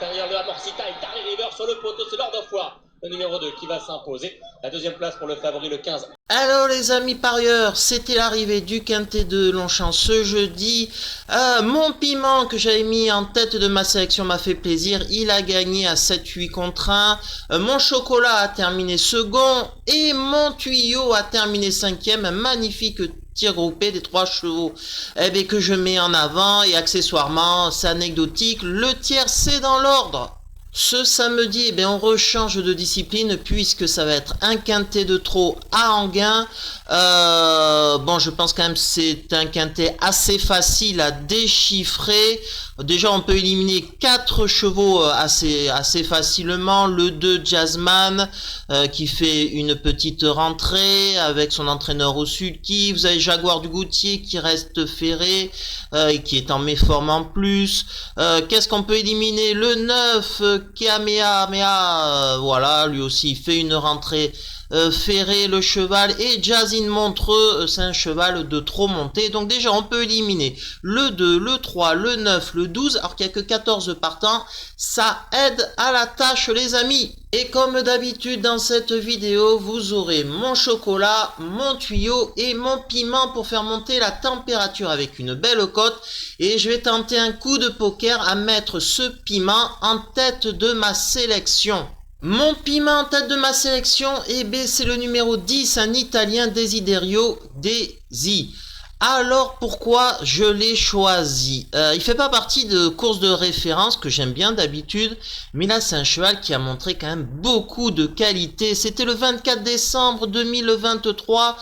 Derrière le Amorcita et Tari River sur le poteau, c'est Lord of War, le numéro 2 qui va s'imposer. La deuxième place pour le favori, le 15. Alors les amis parieurs, c'était l'arrivée du quintet de Longchamp ce jeudi. Mon piment que j'avais mis en tête de ma sélection m'a fait plaisir. Il a gagné à 7-8 contre 1. Mon chocolat a terminé second. Et mon tuyau a terminé cinquième. Un magnifique tir groupé des 3 chevaux que je mets en avant. Et accessoirement, c'est anecdotique, le tiercé dans l'ordre. Ce samedi, on rechange de discipline puisque ça va être un quintet de trot à Enghien. Bon, je pense quand même que c'est un quintet assez facile à déchiffrer. Déjà, on peut éliminer 4 chevaux assez facilement. Le 2 Jazzman qui fait une petite rentrée avec son entraîneur au sulky. Vous avez Jaguar du Goutier qui reste ferré et qui est en méforme en plus. Qu'est-ce qu'on peut éliminer? Le 9 Kamehameha, voilà, lui aussi il fait une rentrée ferré, le cheval, et Jazzin Montreux, c'est un cheval de trop monté. Donc déjà on peut éliminer le 2, le 3, le 9, le 12, alors qu'il n'y a que 14 partants. Ça aide à la tâche les amis. Et comme d'habitude dans cette vidéo, vous aurez mon chocolat, mon tuyau et mon piment pour faire monter la température avec une belle cote. Et je vais tenter un coup de poker à mettre ce piment en tête de ma sélection. Mon piment en tête de ma sélection, c'est le numéro 10, un Italien, Desiderio Desi. Alors pourquoi je l'ai choisi? Il fait pas partie de courses de référence que j'aime bien d'habitude, mais là c'est un cheval qui a montré quand même beaucoup de qualité. C'était le 24 décembre 2023,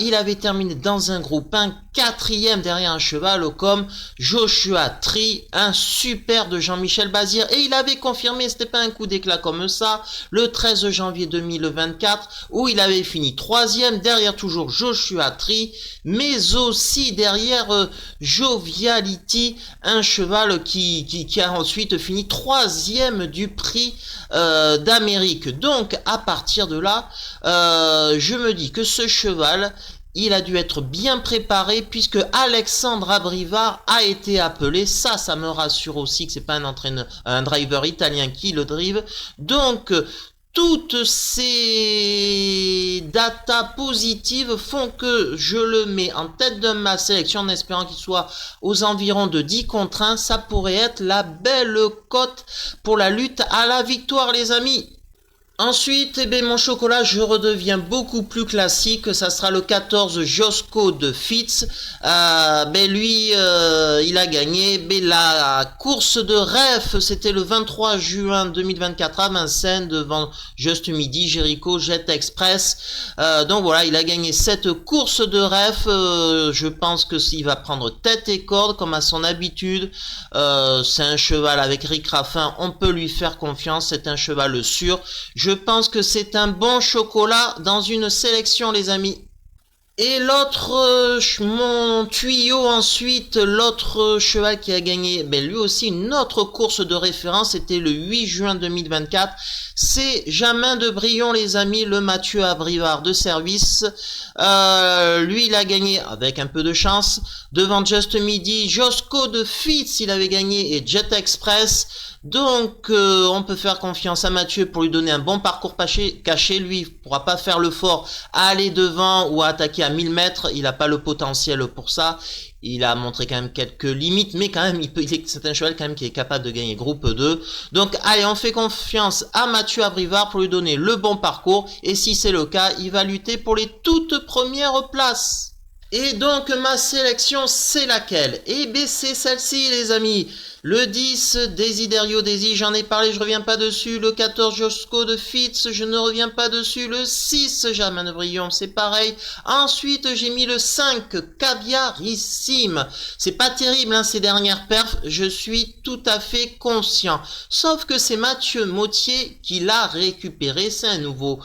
il avait terminé dans un groupe 1, 4e derrière un cheval comme Joshua Tree, un super de Jean-Michel Bazir, et il avait confirmé, c'était pas un coup d'éclat comme ça, le 13 janvier 2024 où il avait fini 3e derrière toujours Joshua Tree, mais aussi derrière Joviality, un cheval qui a ensuite fini 3e du prix d'Amérique. Donc à partir de là, je me dis que ce cheval, il a dû être bien préparé puisque Alexandre Abrivard a été appelé. Ça me rassure aussi que c'est pas un driver italien qui le drive. Donc toutes ces datas positives font que je le mets en tête de ma sélection en espérant qu'il soit aux environs de 10 contre 1. Ça pourrait être la belle cote pour la lutte à la victoire les amis. Ensuite, mon chocolat, je redeviens beaucoup plus classique. Ça sera le 14 Josco de Fitz. Lui, il a gagné. La course de ref, c'était le 23 juin 2024 à Vincennes devant Just Midi, Jericho, Jet Express. Donc voilà, il a gagné cette course de ref. Je pense que s'il va prendre tête et corde comme à son habitude. C'est un cheval avec Rick Raffin. On peut lui faire confiance. C'est un cheval sûr. Je pense que c'est un bon chocolat dans une sélection les amis. Et l'autre, mon tuyau ensuite, l'autre cheval qui a gagné, lui aussi une autre course de référence, c'était le 8 juin 2024. C'est Jamin de Brion les amis, le Mathieu Abrivard de service. Lui il a gagné avec un peu de chance devant Just Midi, Josco de Fitz il avait gagné et Jet Express. Donc on peut faire confiance à Mathieu pour lui donner un bon parcours caché. Lui il pourra pas faire le fort à aller devant ou à attaquer à 1000 mètres, il n'a pas le potentiel pour ça. Il a montré quand même quelques limites, mais quand même c'est un cheval quand même qui est capable de gagner groupe 2. Donc allez, on fait confiance à Mathieu Abrivard pour lui donner le bon parcours, et si c'est le cas, il va lutter pour les toutes premières places. Et donc ma sélection c'est laquelle? C'est celle-ci les amis. Le 10, Desiderio Desi, j'en ai parlé, je reviens pas dessus. Le 14, Josco de Fitz, je ne reviens pas dessus. Le 6, Jamin de Brion, c'est pareil. Ensuite, j'ai mis le 5, Caviarissime. C'est pas terrible, ces dernières perfs, je suis tout à fait conscient. Sauf que c'est Mathieu Mottier qui l'a récupéré, c'est un nouveau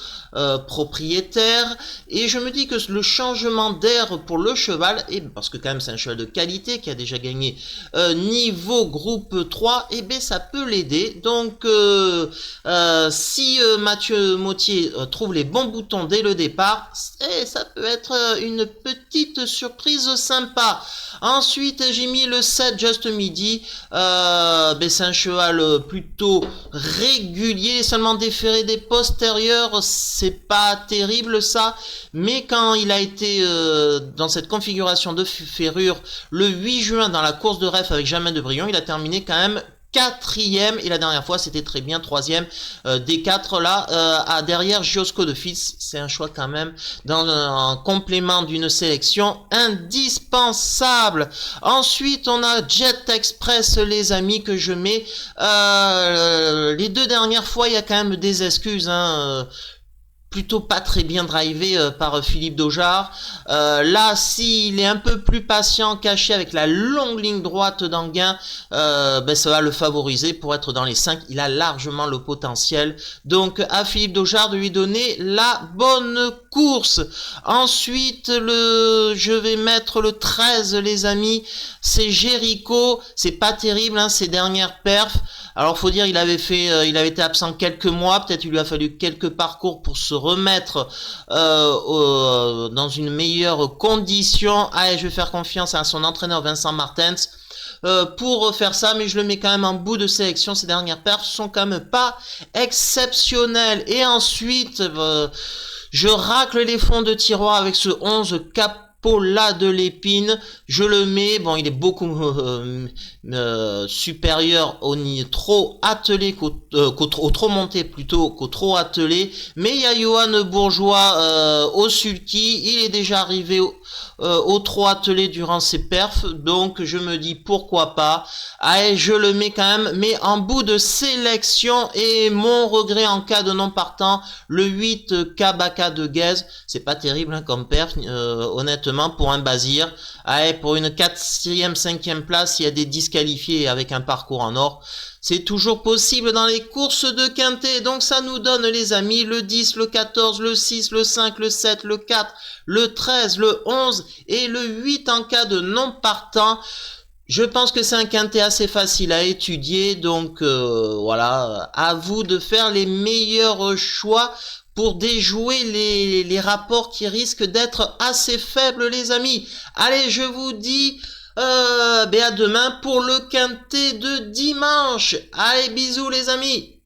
propriétaire. Et je me dis que le changement d'air pour le cheval, parce que quand même c'est un cheval de qualité qui a déjà gagné niveau gros groupe 3, et ben ça peut l'aider. Donc si Mathieu Mottier trouve les bons boutons dès le départ, ça peut être une petite surprise sympa. Ensuite j'ai mis le 7 Just Midi, ben c'est un cheval plutôt régulier, seulement déféré des postérieurs, c'est pas terrible ça, mais quand il a été dans cette configuration de ferrure le 8 juin dans la course de ref avec Jamais de Brion, il a terminé quand même 4e, et la dernière fois c'était très bien 3e des 4 là, derrière Giosco de Fils. C'est un choix quand même dans un complément d'une sélection indispensable. Ensuite on a Jet Express les amis que je mets, les 2 dernières fois il y a quand même des excuses, plutôt pas très bien drivé par Philippe Daugeard. Là, s'il est un peu plus patient, caché avec la longue ligne droite d'Anguin, ben ça va le favoriser pour être dans les 5. Il a largement le potentiel. Donc, à Philippe Daugeard de lui donner la bonne course. Ensuite, je vais mettre le 13, les amis. C'est Jericho. C'est pas terrible, ces dernières perfs. Alors faut dire il avait été absent quelques mois, peut-être il lui a fallu quelques parcours pour se remettre dans une meilleure condition. Je vais faire confiance à son entraîneur Vincent Martens pour faire ça, mais je le mets quand même en bout de sélection. Ces dernières perfs sont quand même pas exceptionnelles. Et ensuite je racle les fonds de tiroir avec ce 11 Paula de l'Épine, je le mets, bon il est beaucoup supérieur au trop attelé qu'au trop monté plutôt qu'au trop attelé, mais il y a Johan Bourgeois au sulky, il est déjà arrivé au trop attelé durant ses perfs, donc je me dis pourquoi pas. Je le mets quand même, mais en bout de sélection, et mon regret en cas de non partant, le 8 Kabaka de Guez, c'est pas terrible comme perf, honnêtement pour un Bazir. Pour une 4e, 5e place, il y a des disqualifiés avec un parcours en or. C'est toujours possible dans les courses de quintet. Donc ça nous donne les amis le 10, le 14, le 6, le 5, le 7, le 4, le 13, le 11 et le 8 en cas de non partant. Je pense que c'est un quintet assez facile à étudier. Donc voilà, à vous de faire les meilleurs choix pour déjouer les rapports qui risquent d'être assez faibles, les amis. Allez, je vous dis à demain pour le quintet de dimanche. Allez, bisous les amis.